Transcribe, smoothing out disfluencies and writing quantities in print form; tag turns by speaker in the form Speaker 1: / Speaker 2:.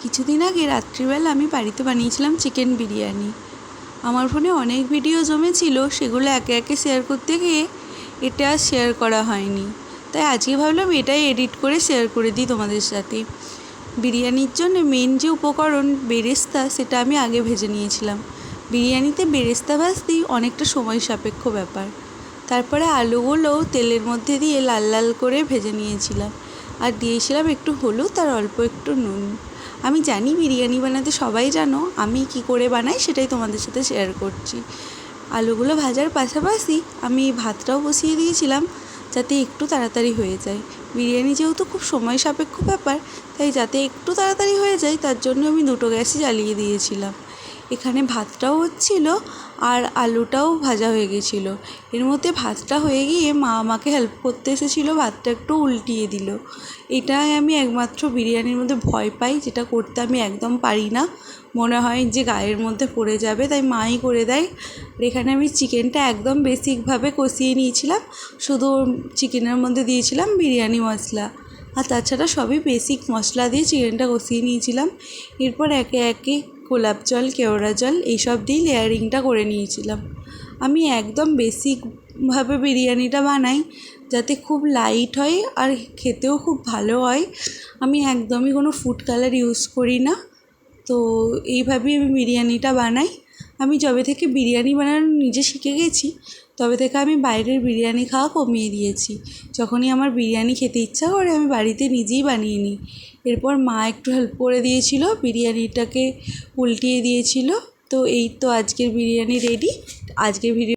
Speaker 1: কিছুদিন আগে রাত্রিবেলা আমি বাড়িতে বানিয়েছিলাম চিকেন বিরিয়ানি। আমার ফোনে অনেক ভিডিও জমেছিল, সেগুলো একে একে শেয়ার করতে গিয়ে এটা আর শেয়ার করা হয়নি। তাই আজকে ভাবলাম এটাই এডিট করে শেয়ার করে দিই তোমাদের সাথে। বিরিয়ানির জন্য মেন যে উপকরণ বেরেস্তা, সেটা আমি আগে ভেজে নিয়েছিলাম। বিরিয়ানিতে বেরেস্তা ভাজতেই অনেকটা সময় সাপেক্ষ ব্যাপার। তারপরে আলুগুলোও তেলের মধ্যে দিয়ে লাল লাল করে ভেজে নিয়েছিলাম, আর দিয়েছিলাম একটু হলুদ আর অল্প একটু নুন। আমি জানি বিরিয়ানি বানাতে সবাই জানো, আমি কি করে বানাই সেটাই তোমাদের সাথে শেয়ার করছি। আলুগুলো ভাজার পাশাপাশি আমি ভাতটাও বসিয়ে দিয়েছিলাম, যাতে একটু তাড়াতাড়ি হয়ে যায়। বিরিয়ানি যেহেতু খুব সময় সাপেক্ষ ব্যাপার, তাই যাতে একটু তাড়াতাড়ি হয়ে যায় তার জন্য আমি দুটো গ্যাসই জ্বালিয়ে দিয়েছিলাম। এখানে ভাতটাও হচ্ছিল আর আলুটাও ভাজা হয়ে গেছিলো। এর মধ্যে ভাতটা হয়ে গিয়ে মা আমাকে হেল্প করতে এসেছিলো, ভাতটা একটু উল্টিয়ে দিল। এটাই আমি একমাত্র বিরিয়ানির মধ্যে ভয় পাই, যেটা করতে আমি একদম পারি না। মনে হয় যে গায়ের মধ্যে পড়ে যাবে, তাই মাই করে দেয়। আর এখানে আমি চিকেনটা একদম বেসিকভাবে কষিয়ে নিয়েছিলাম, শুধু চিকেনের মধ্যে দিয়েছিলাম বিরিয়ানি মশলা, আর তাছাড়া সবই বেসিক মশলা দিয়ে চিকেনটা কষিয়ে নিয়েছিলাম। এরপর একে একে গোলাপ জল, কেওড়া জল এইসব দিয়ে লেয়ারিংটা করে নিয়েছিলাম। আমি একদম বেসিকভাবে বিরিয়ানিটা বানাই, যাতে খুব লাইট হয় আর খেতেও খুব ভালো হয়। আমি একদমই কোনো ফুড কালার ইউজ করি না। তো এইভাবেই আমি বিরিয়ানিটা বানাই। আমি যবে থেকে বিরিয়ানি বানানো নিজে শিখে গেছি, তবে থেকে আমি বাইরের বিরিয়ানি খাওয়া কমিয়ে দিয়েছি। যখনই আমার বিরিয়ানি খেতে ইচ্ছা করে আমি বাড়িতে নিজেই বানিয়ে নিই। এরপর মা একটু হেল্প করে দিয়েছিল, বিরিয়ানিটাকে উল্টিয়ে দিয়েছিল। তো এই তো আজকের বিরিয়ানি রেডি। আজকের ভিডিও